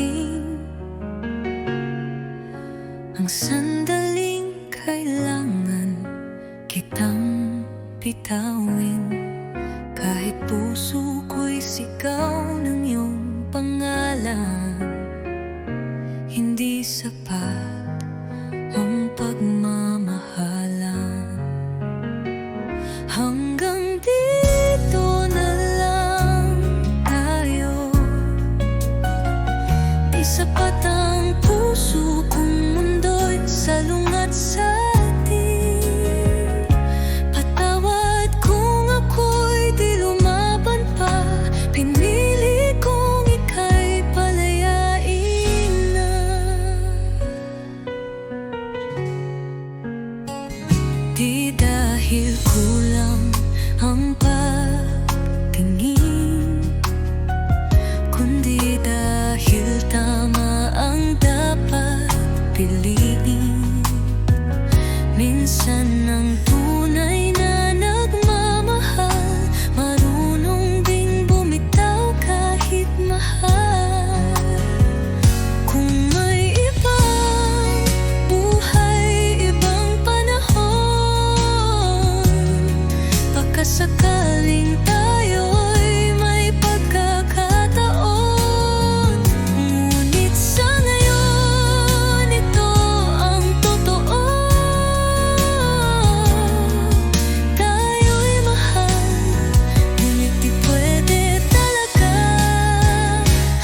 dumating ang sandaling kailangan kitang bitawin. Kahit puso ko'y sigaw ng iyong pangalan, hindi sapat ang pagmamahalan. Hanggang dito na lang tayo. Di sapat ang puso kung mundo'y salungat sa atin. Patawad kung ako'y di lumaban pa. Pinili kong ika'y palayain na. Di dahil kulang ang pagtingin, kundi dahil tama ang dapat piliin. Minsan ang tunay na nagmamahal marunong ding bumitaw kahit mahal. Kung may ibang buhay, ibang panahon, baka sakaling tayo'y may pagkakataon. Ngunit sa ngayon, ito ang totoo. Tayo'y mahal, ngunit di pwede talaga.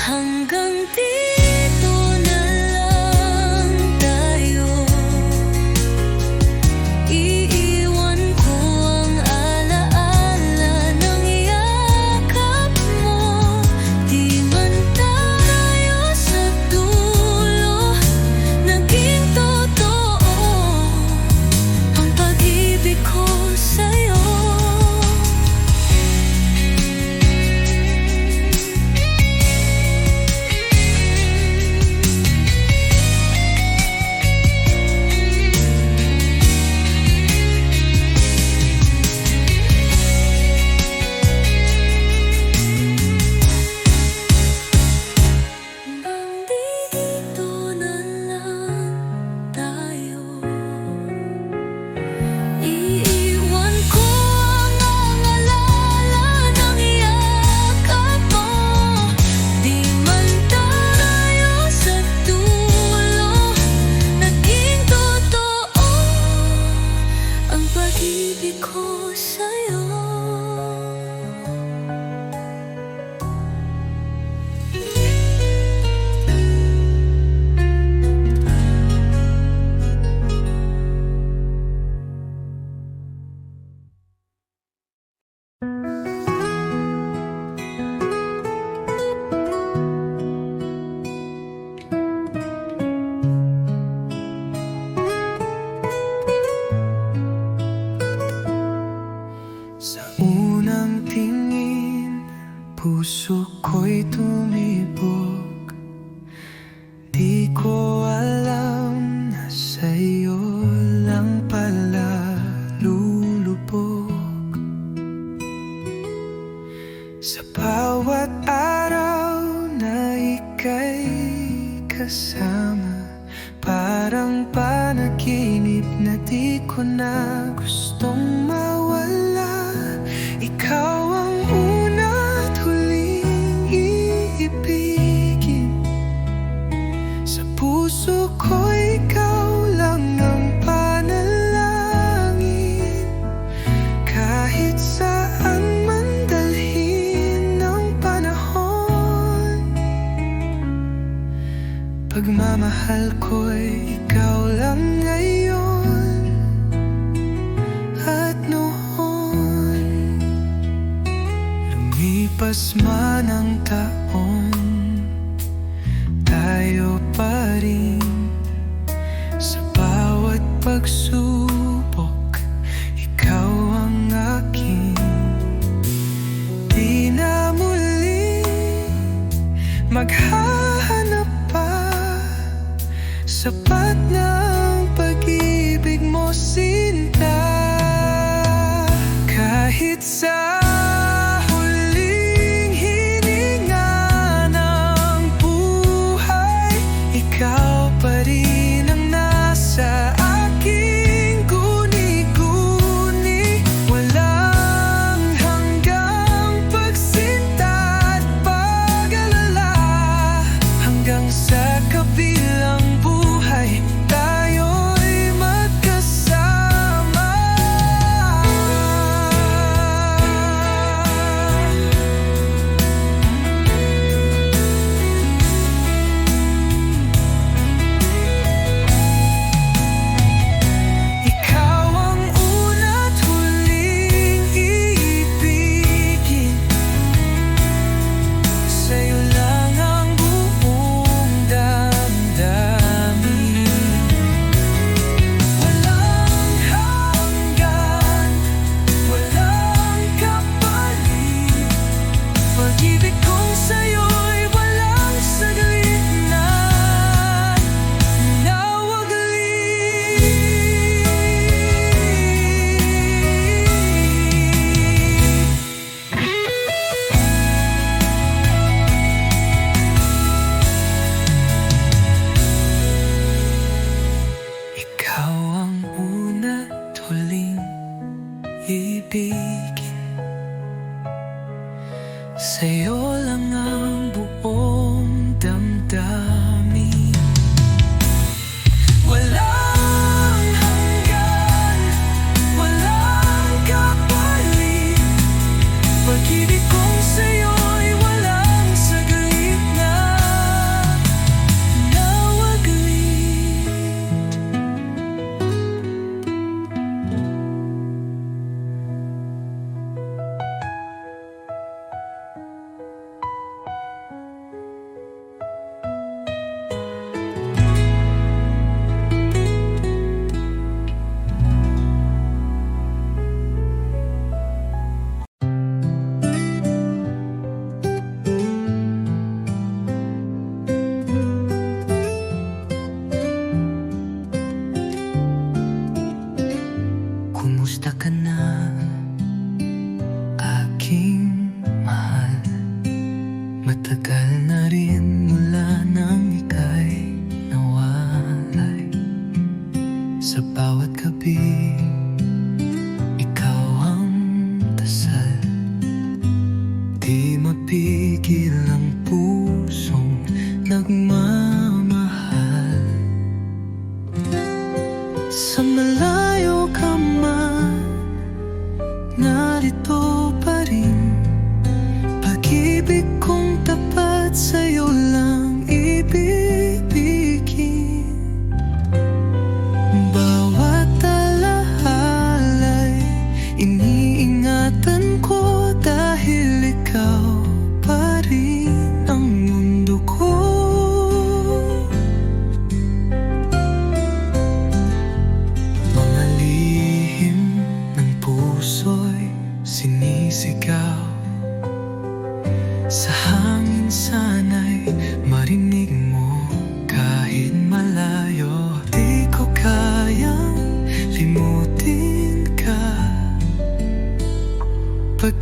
Hanggang dito na lang tayo. Iiwan ko ang alaala ng yakap mo. Di man tayo sa dulo naging totoo ang pag-ibig ko sa'yo. Hanggang dito na lang tayo. Iiwan ko ang alaala ng yakap mo. Di man tayo sa dulo naging totoo ang pag-ibig ko sa'yo. Sa unang tingin, puso ko'y tumibok. Di ko alam na sa'yo lang pala lulubog. Sa bawat araw na ika'y kasama, parang panaginip na di ko na gustong mawala. Ikaw ang una at huling iibigin. Sa puso ko ikaw lang ang panalangin. Kahit saan man dalhin ng panahon, pagmamahal ko'y ikaw lang ngayon at noon. Lumipas man ang taon, tayo pa rin. Sa bawat pagsubok, ikaw ang akin. Di na muli maghahanap pa. Sapat ng pag-ibig mo, sinta. Kahit sa huling hininga ng buhay,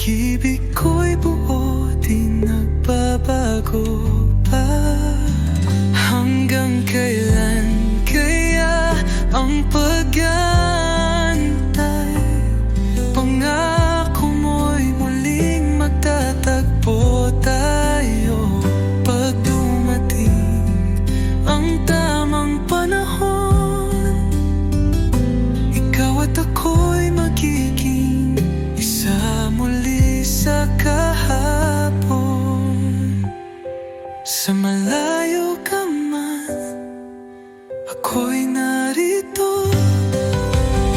pag-ibig ko'y buo, di nagbabago pa. Hanggang kailan kaya ang pag-aantay? Pangako mo'y muling magtatagpo tayo pag dumating ang tamang panahon. Ikaw at ako'y magiging isa muli sa kahapon. Sa malayo ka man, ako'y narito.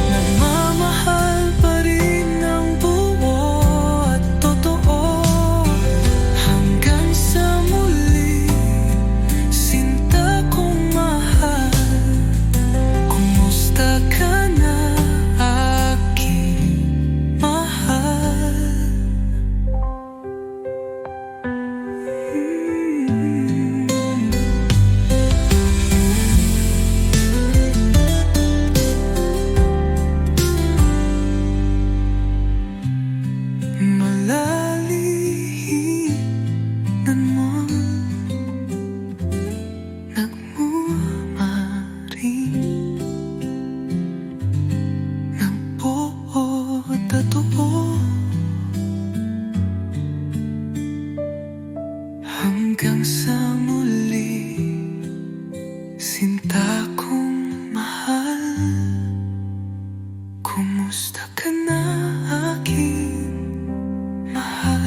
Nagmamahal pa rin ng buo at totoo. Hanggang sa muli, sinta kong mahal. Kumusta ka na, aking mahal? Malalihinan mo, nagmamaring ng buo at totoo. Hanggang sa muli, sinta kong mahal. Kumusta ka na, aking mahal?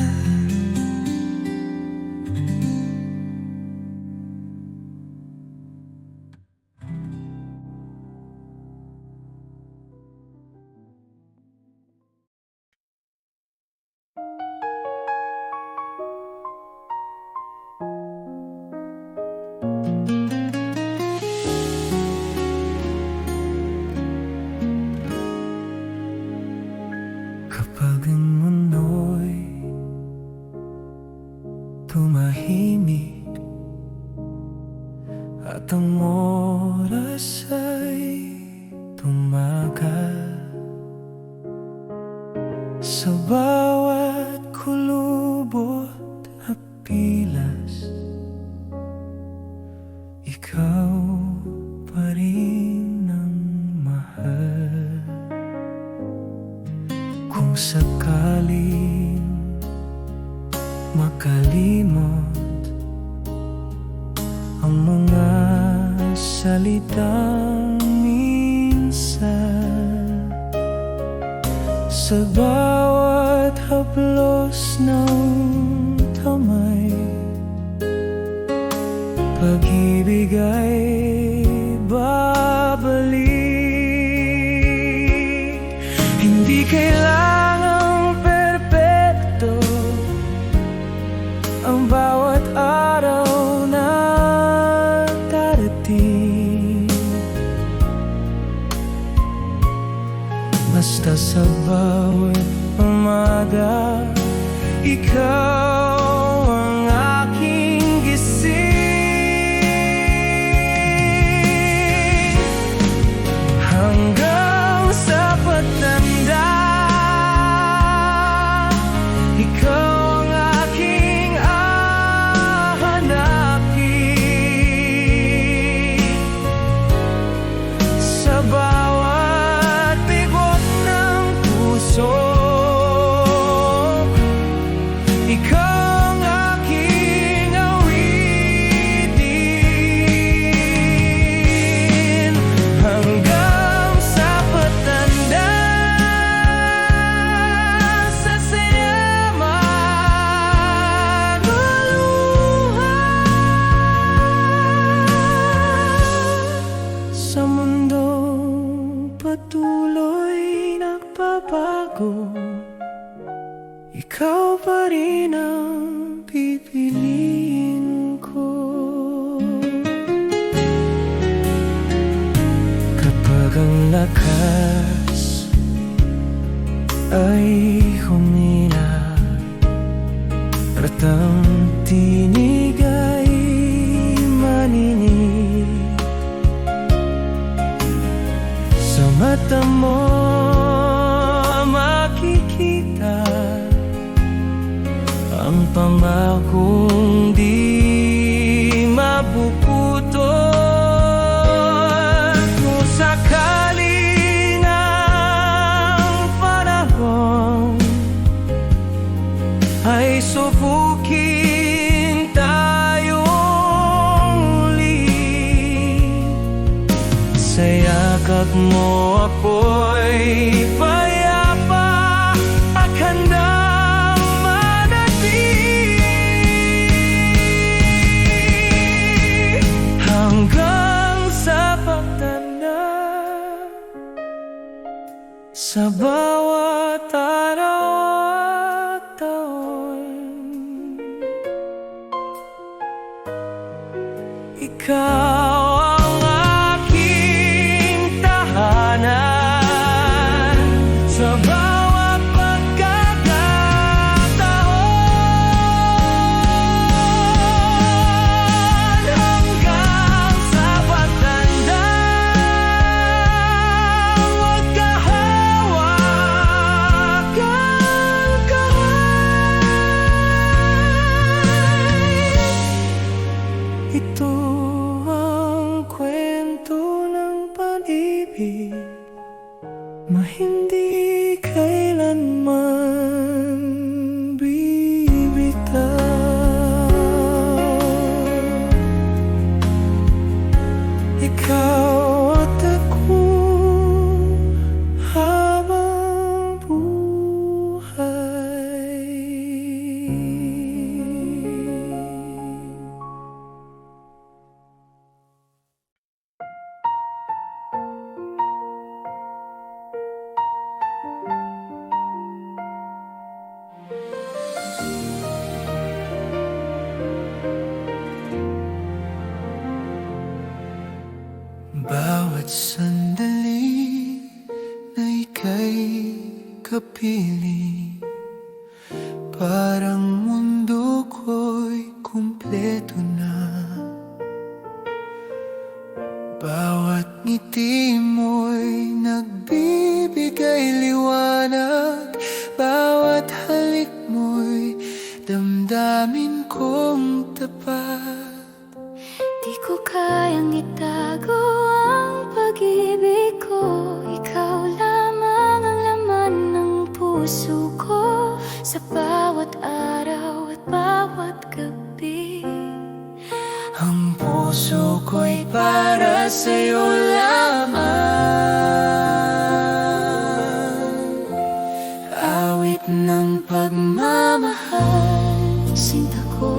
Kapag ang mundo'y tumahimik at ang oras ay tumagal, sa bawat kulubot at pilas, ikaw pa rin ang mahal. Kung sakaling makalimot ang mga salitang minsan, sa bawat haplos ng kamay, pag-ibig ay babalik. Hindi kailangang perpekto ang bawat araw na darating. Basta sa bawat umaga, ikaw ang aking gising. Hanggang sa pagtanda, ikaw ang aking hahanapin. Sa bawat bigot ng puso, ikaw ang aking awitin. Hanggang sa pagtanda, sa saya maluluhan, sa mundong patuloy nagbabago, ikaw pa rin ang pipiliin ko. Kapag ang lakas ay humina at ang tinig ay maninig, sa mata mo makikita Pag mo ako'y payapa at handang manatili hanggang sa pagtanda sa bawat araw at taon. Ikaw ang aking tahanan sa bawat pagkakataon hanggang sa pagtanda. Huwag kahawakan kamay. Ito ang kwento ng pag-ibig na hindi kailanman bibitaw. Ikaw at ako habang buhay. Bawat sandali na ika'y kapiling, parang mundo ko'y kumpleto na. Bawat ngiti mo'y nagbibigay liwanag, bawat halik mo'y damdamin kong tapat. Di ko kayang itago ang pag-ibig ko. Ikaw lamang ang laman ng puso ko sa bawat araw at bawat gabi. Ang puso ko'y para sa'yo lamang. Awit ng pagmamahal, Sinta ko,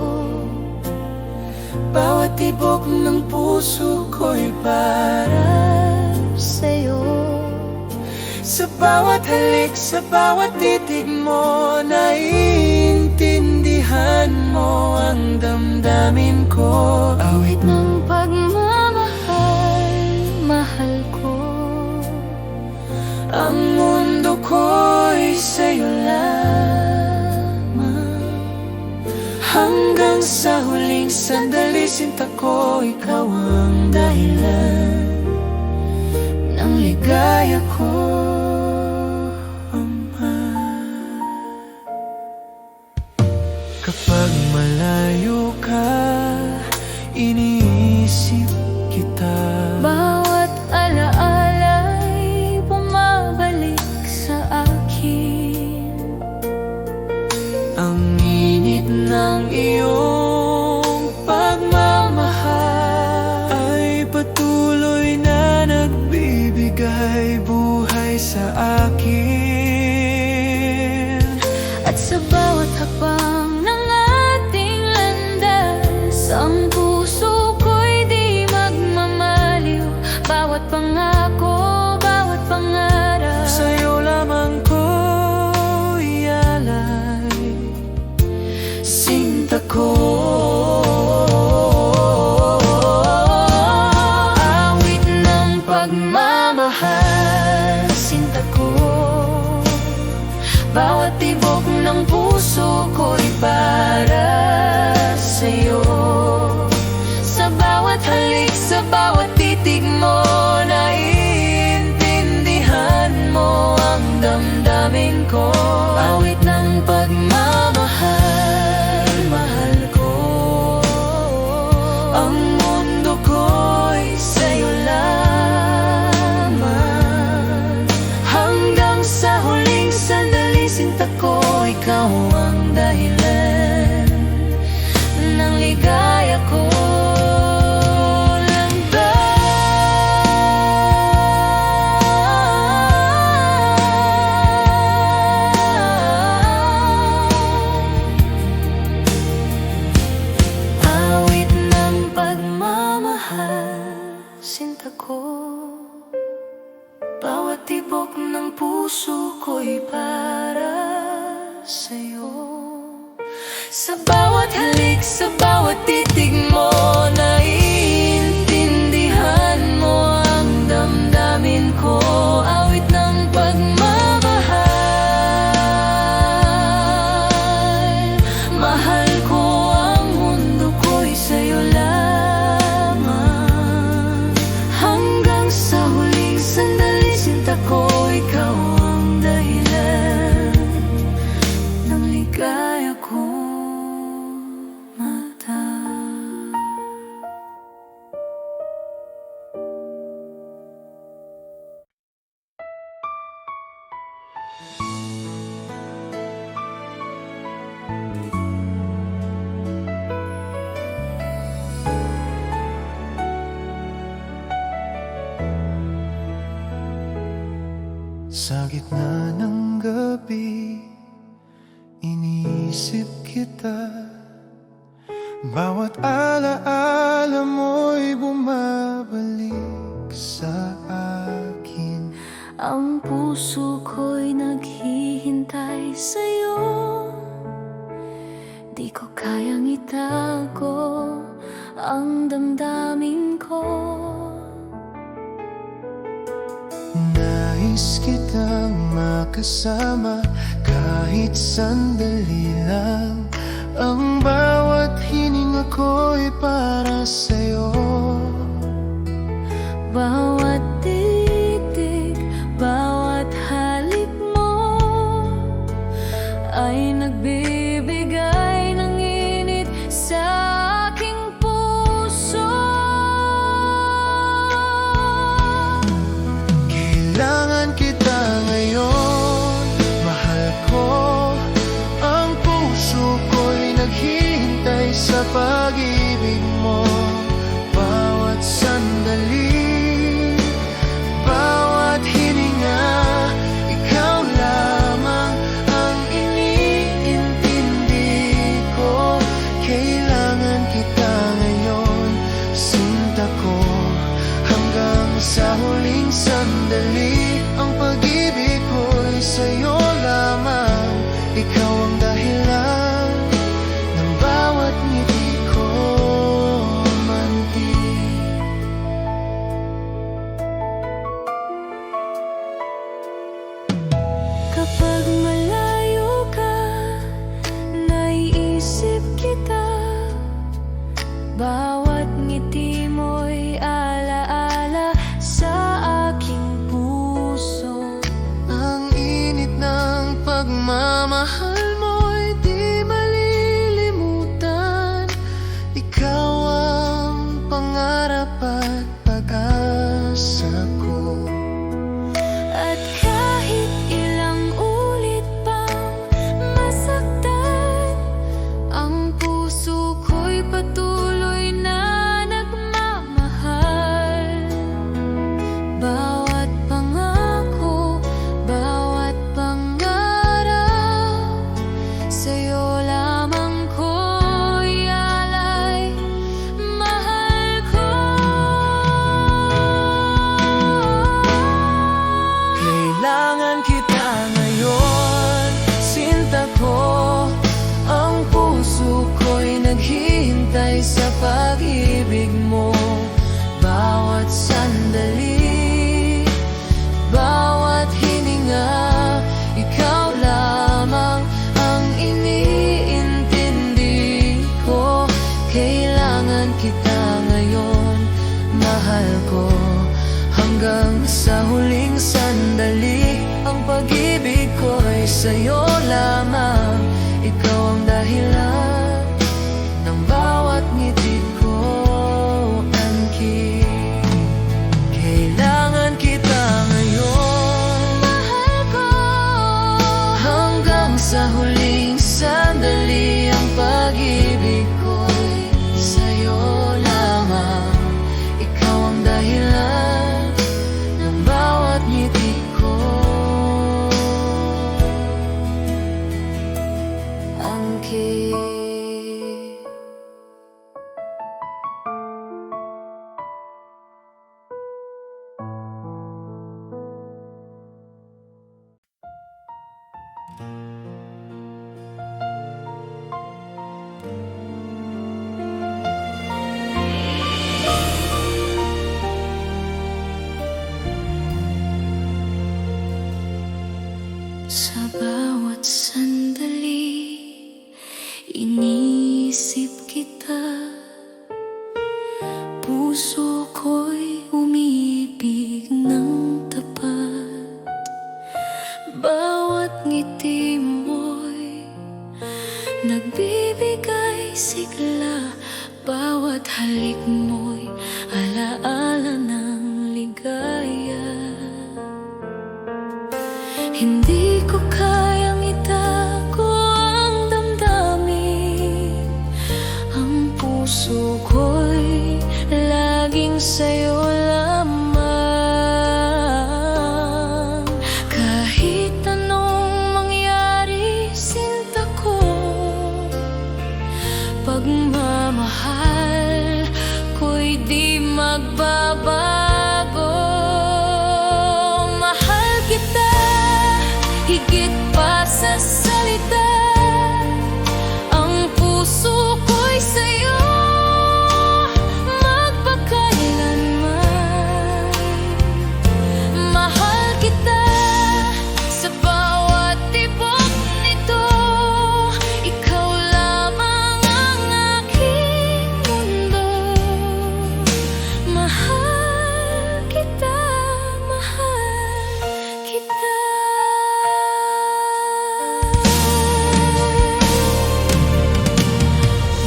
bawat tibok ng puso ko'y para sa'yo. sa bawat halik, sa bawat titig mo, naiintindihan mo ang damdamin ko. Awit ng pagmamahal, mahal ko. Ang mundo ko'y sa'yo lamang. Hanggang sa huling sandali, sinta ko, ikaw ang dahilan ng ligaya ko, Ama. Kapag malayo ka, iniisip kita. Bawat alaala'y bumabalik sa akin. Ang init ng iyong pagmamahal ay patuloy na nagbibigay buhay sa akin. At sa bawat hakbang ng ating landas, ang puso ko'y di magmamaliw. Bawat pangako, bawat pangarap, Sa'yo lamang ko ialay, sinta ko. awit ng pagmamahal, sinta ko. Bawat tibok ng puso ko'y para sa'yo. Sa bawat halik, sa bawat titig mo, naiintindihan mo ang damdamin ko. Awit ng pagmamahal, mahal ko. Ang mundo ko'y sa'yo lamang. Hanggang sa huling sandali, sinta ko, ikaw ang dahilan ng mahal, sinta ko. Bawat tibok ng puso ko'y para sa'yo. Sa bawat halik, sa bawat titig mo, naiintindihan mo ang damdamin ko. Awit ng pagmamahal, mahal ko ang mundo ko'y sa'yo lamang. Hanggang sa huling sandali, sinta ko, ikaw ang dahilan ng ligaya ko. Sa gitna ng gabi, iniisip kita. Bawat alaala mo'y bumabalik sa akin. Ang puso ko'y naghihintay sa'yo. Di ko kayang itago ang damdamin ko. Nais kitang makasama kahit sandali lang. Ang bawat hininga ko'y para sa'yo. Bawat titig, bawat halik mo ay nagbibigay ng init sa aking puso. Kailangan kita ngayon, mahal ko. Ang puso ko'y naghihintay sa pag-ibig mo. Bawat sandali, bawat hininga, ikaw lamang ang iniintindi ko. Kailangan kita ngayon, sinta ko. Hanggang sa huling sandali, ang pag-ibig ko'y sa'yo lamang. Ikaw ang dahilan ng bawat ngiti ko, mantig. Kapag malayo ka, naiisip kita. Bawat ngiti mo'y alaala sa aking puso. Ang init ng pagmamahal mo'y di malilimutan. Ikaw ang pangarap at pag-asa ko. At kahit ilang ulit pang masaktan, ang puso ko'y patuloy na nagmamahal. Bawat pangako, bawat pangarap, sa'yo lamang ko'y alay. Mahal ko. Kailangan kita ngayon, sinta ko. Ang puso ko'y naghihintay sa pag-ibig mo. Bawat sandali, bawat hininga, ikaw lamang ang iniintindi ko. Kailangan kita ngayon, mahal ko. Hanggang sa huling sandali, ang pag-ibig ko'y sa'yo lamang. Ikaw ang dahilan ng bawat ngiti ko, angkin. Kailangan kita ngayon, Mahal ko. hanggang sa huling sandali, ang pag-ibig ko'y sa'yo lamang. Ikaw ang dahilan ng bawat ngiti ko, Angkin. bawat sandali, iniisip kita. Puso ko'y umiibig ng tapat. Bawat ngiti mo'y nagbibigay sigla. Bawat halik mo'y alaala ng ligaya. Hindi ko kayang itago ang damdamin. Ang puso ko'y laging sa'yo lamang. Kahit anong mangyari, sinta ko, pagmamahal ko'y di magbabago. Mahal kita higit pa sa salita. Ang puso ko'y sa'yo magpakailanman. Mahal kita sa bawat tibok nito. Ikaw lamang ang aking mundo. Mahal kita, mahal kita.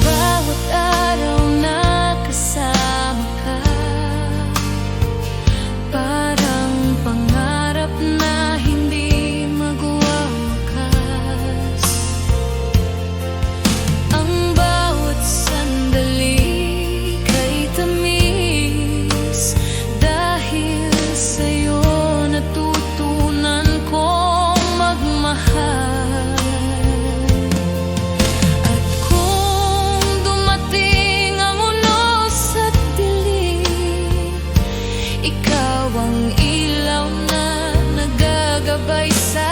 Bawat araw na kasama ka, parang pangarap na hindi magwawakas. Ang bawat sandali kay tamis. Dahil sa'yo natutunan kong magmahal. At kung dumating ang unos at dilim, ikaw ang ilaw na nagagabay sa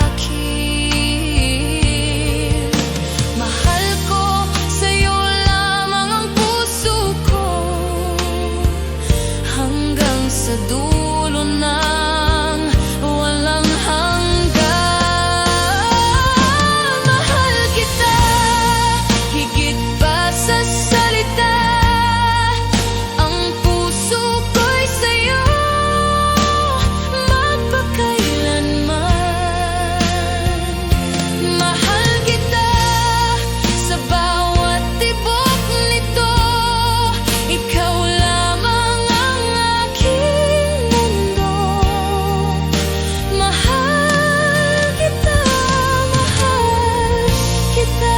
akin. Mahal ko, sa'yo lamang ang puso ko, hanggang sa dulo ng walang hanggan. Mahal kita higit pa sa salita. Ang puso ko'y sa'yo magpakailanman. Mahal kita sa bawat tibok nito. Ikaw lamang ang aking mundo. Mahal kita, mahal kita.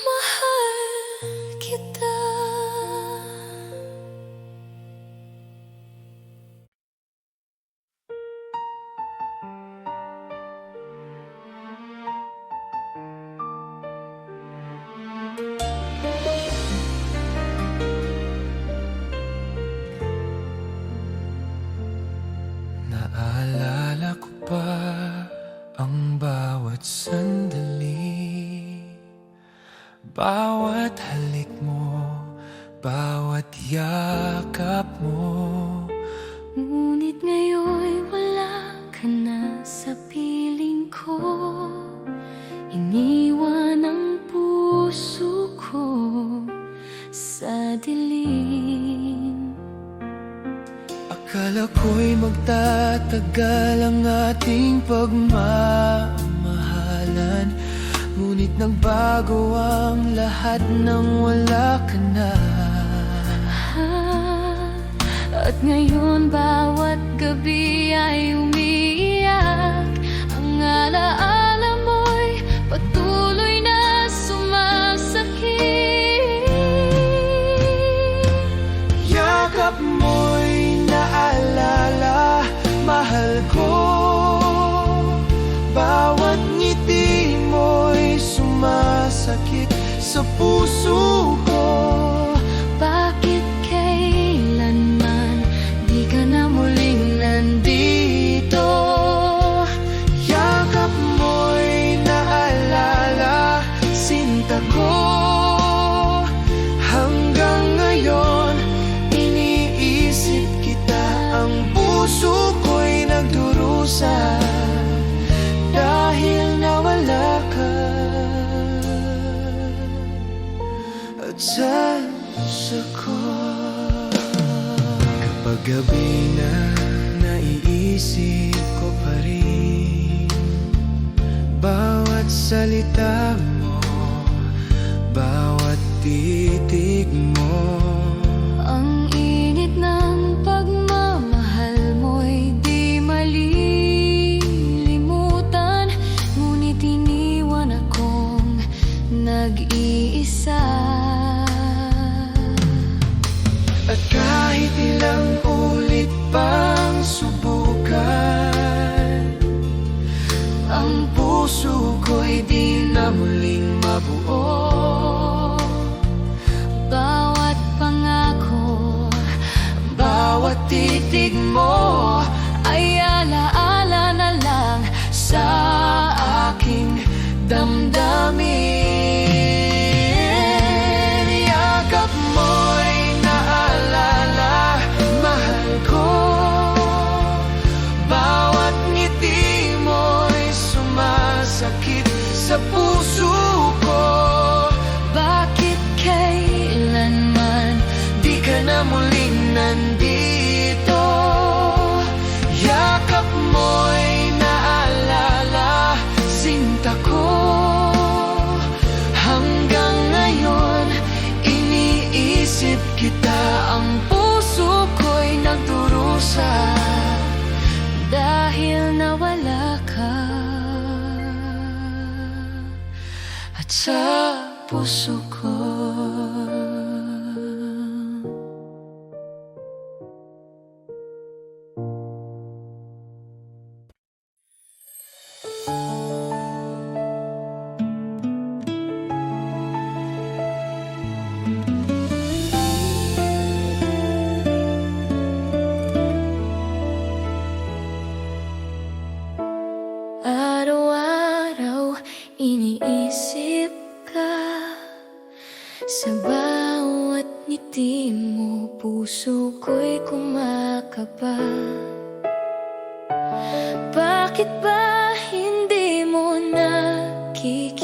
Mahal kita. Naalala ko pa ang bawat sandali, bawat halik mo, bawat yakap mo. Ngunit ngayon'y wala ka na sa piling ko. Iniwan ang puso ko sa dilim. Akala ko'y magtatagal ang ating pagmamahalan, ngunit nagbago ang lahat nang wala ka na. At ngayon bawat gabi ay umiiyak. Ang alaala mo'y patuloy na sumasakit. Yakap mo'y naalala, mahal ko. Bawat ngiti mo'y sumasakit sa puso ko. Bakit kailanman di ka na muling nandito? Yakap mo'y naalala, sinta ko. Paggabi na naiisip ko pa rin bawat salita mo, bawat titig mo. Ang init ng pagmamahal mo'y di malilimutan, ngunit iniwan akong nag-iisa. At kahit ilang ulit pang subukan, ang puso ko'y di na muling mabuo. Bawat pangako, Bawat titig mo ay alaala na lang sa aking damdamin. yakap mo'y naalala, mahal ko. Bawat ngiti mo'y sumasakit sa puso ko. Bakit kailanman Di ka na muling nandito. Yakap mo'y naalala, sinta ko. Hanggang ngayon, iniisip kita. Ang puso ko'y nagdurusa dahil nawala ka? at sa puso ko. Araw-araw iniisip ka, sa bawat ngiti mo puso ko'y kumakaba. Bakit ba hindi mo nakikita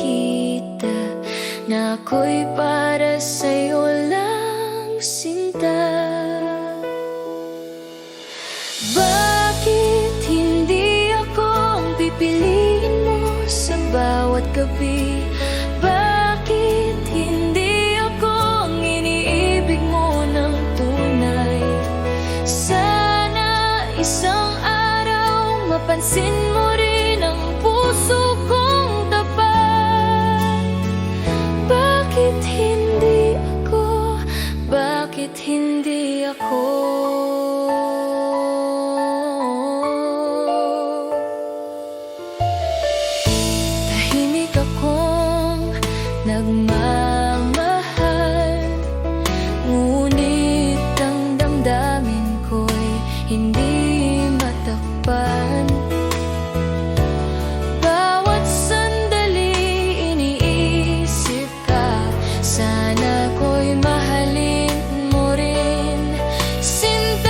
na ako'y para sa'yo lang, sinta? Bakit hindi ako ang pipiliin mo sa bawat gabi? Bakit hindi ako ang iniibig mo ng tunay? Sana isang araw mapansin mo rin ang puso kong tapat. Bakit hindi ako? Bakit hindi ako? Tahimik akong nagmamahal, ngunit ang damdamin ko'y hindi matakpan. Bawat sandali iniisip ka, sana ko'y mahalin mo rin, sinta.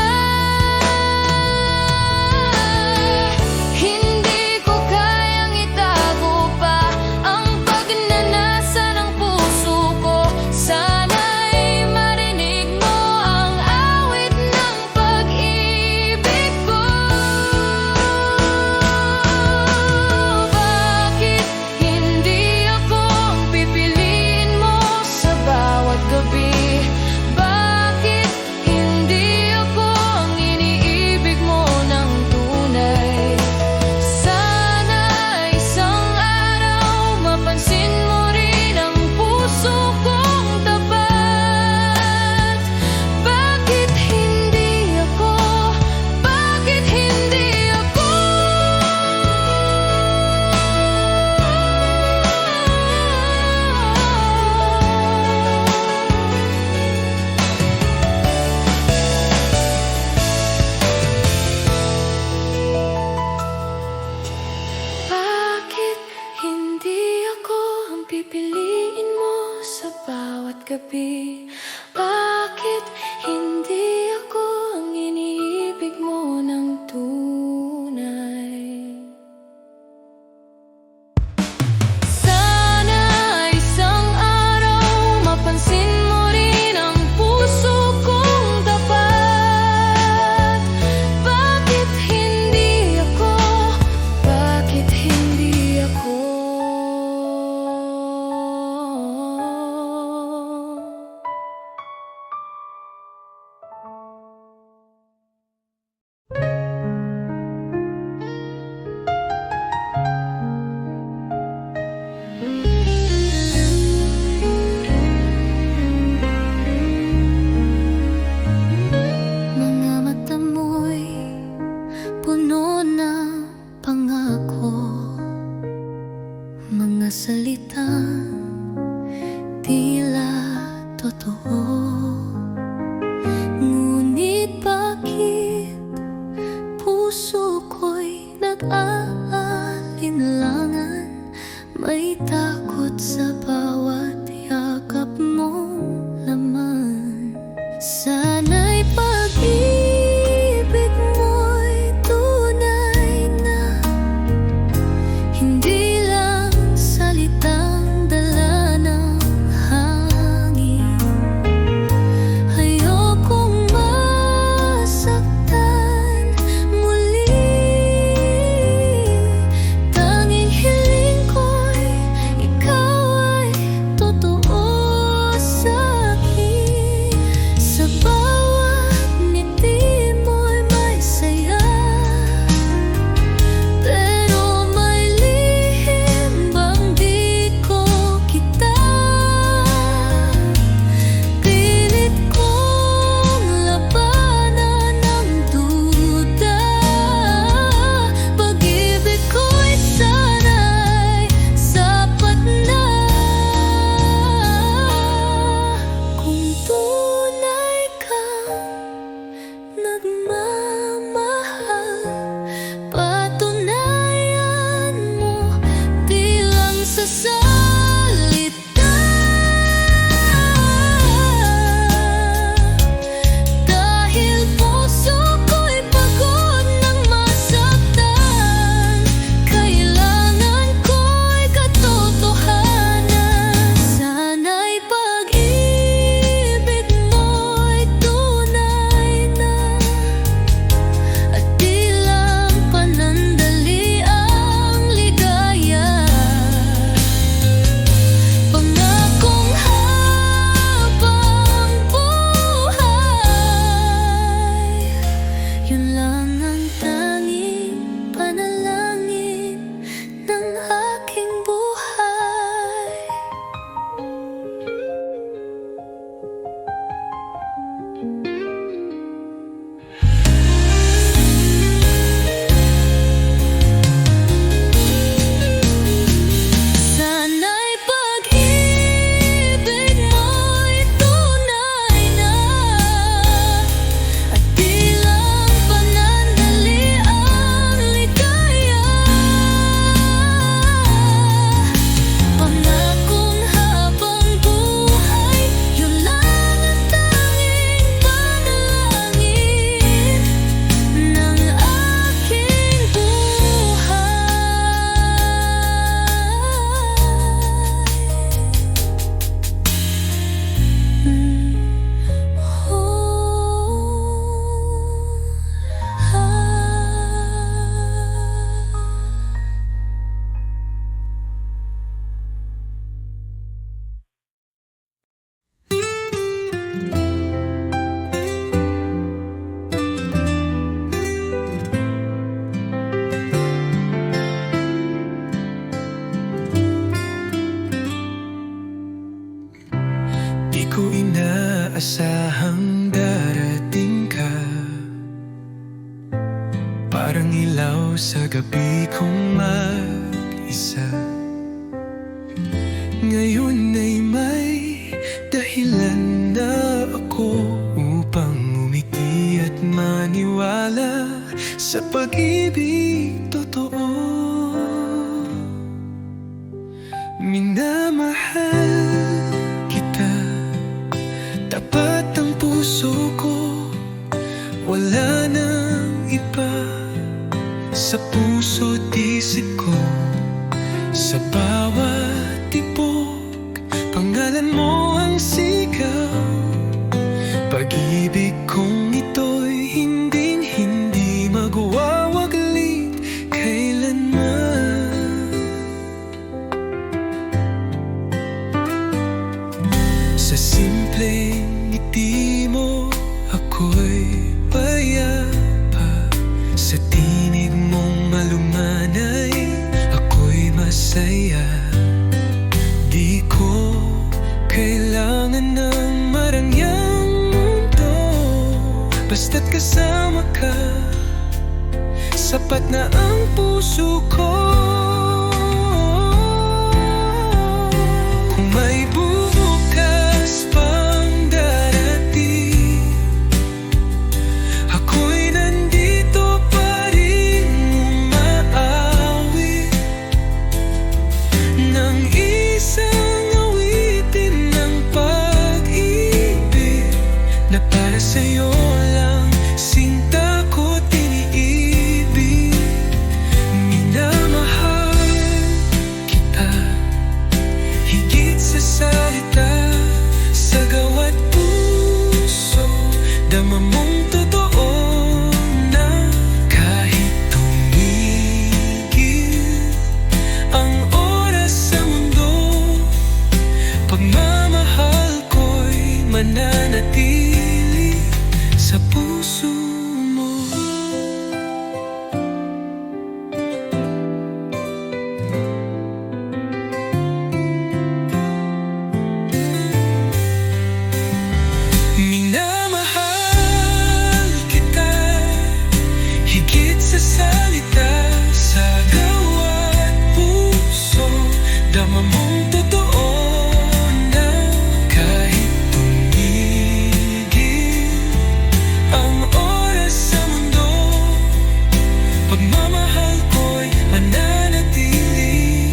mga salita tila totoo. Ngunit bakit puso ko'y nag-aalinlangan? May takot sa bawat yakap mong laman. Sana'y pag-ibig mo'y tunay na, hindi lang salitang dala ng hangin. Ayokong masaktan muli. Tanging hiling ko'y ikaw ay totoo sa'kin. Sa bawat ngiti mo'y may saya, pero may lihim bang di ko kita. Pilit kong labanan ang duda. Pag-ibig ko'y sana'y sapat na. Kung tunay kang nagmamahal, patunayan mo di lang sa salita. Dahil puso ko'y pagod ng masaktan, kailangan ko'y katotohanan. Sana'y pag-ibig mo'y tunay na, at di lang panandali ang ligaya. Pangakong habang buhay, yun lang ang tanging panalangin ng aking buhay. Sana'y pag-ibig mo'y tunay na, at di lang panandali ang ligaya. Pangakong habang buhay, yun lang ang tanging panalangin ng aking buhay. Di ko inaasahang darating ka, parang ilaw sa gabi kong mag-isa. Ngayon ay may dahilan na ako upang umiti at maniwala sa pag-ibig totoo. Minamahal kita, tapat ang puso ko, wala nang iba. Sa puso't isip ko, sa bawat tibok, pangalan mo ang sigaw. Pag-ibig kong ito'y hinding-hindi magwawaglit kailanman. Sa simpleng ngiti mo ako'y payapa, sa tinig mong malumanay ako'y masaya. Di ko kailangan ng marangyang mundo, basta't kasama ka, sapat na ang puso ko. pagmamahal ko'y mananatili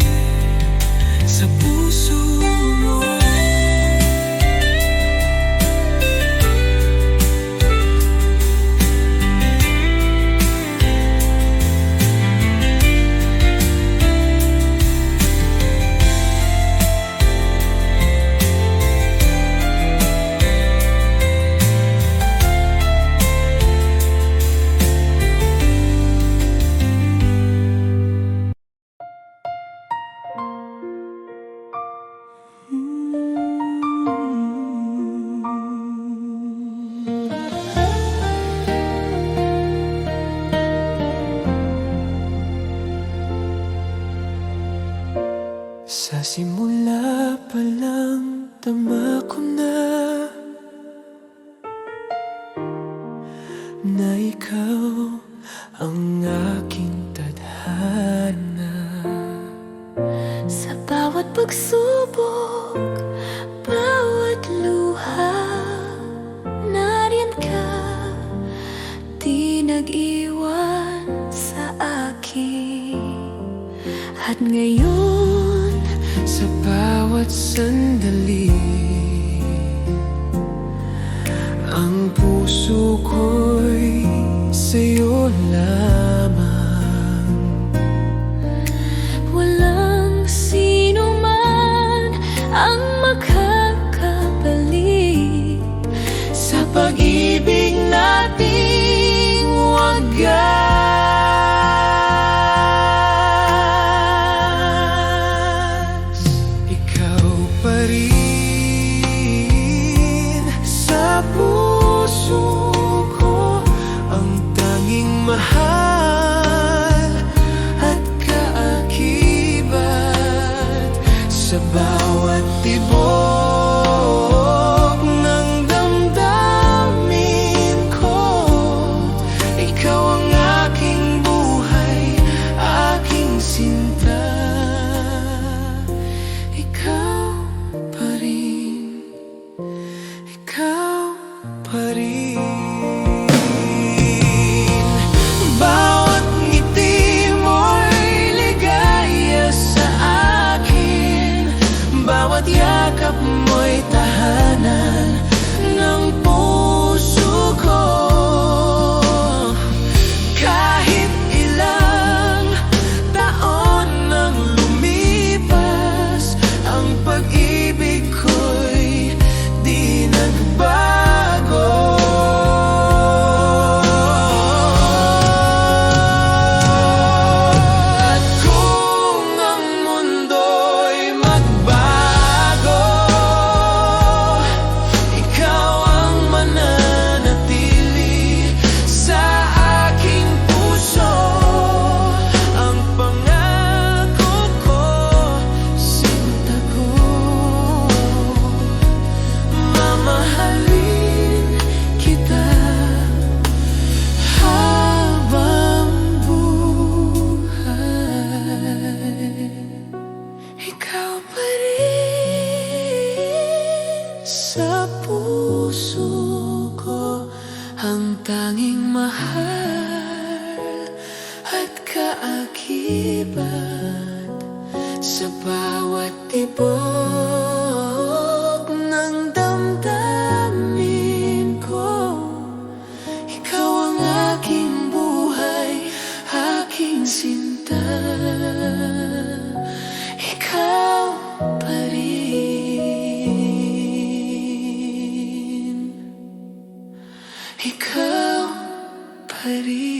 sa puso mo. Sa simula pa lang tama ko na ikaw ang aking tadhana. Sa bawat pagsubok, bawat luha, nariyan ka, di nag-iwan sa akin. At ngayon, sa bawat sandali, ang puso ko'y sa'yo lamang. walang sino man ang makakabalik Sa pag-ibig nating wagas, ikaw pa rin sa puso ko, ang tanging mahal at kaakibat sa bawat tibok ng damdamin ko. Ikaw ang aking buhay, aking sinta. Ikaw pa rin, ikaw pa rin. Bawat ngiti mo'y ligaya sa akin, bawat yakap mo'y tahanan ng puso ko. Kahit ilang taon nang lumipas, ang pag-ibig ko'y di nagbago. At kung ang mundo'y magbago, ikaw ang mananatili sa aking puso. Ang pangako ko, sinta ko, mamahalin kita habang buhay. Ikaw pa rin sa puso ko, ang tanging mahal at kaakibat sa bawat tibok ng damdamin ko. Ikaw ang aking buhay, aking sinta. Ikaw pa rin, ikaw pa rin.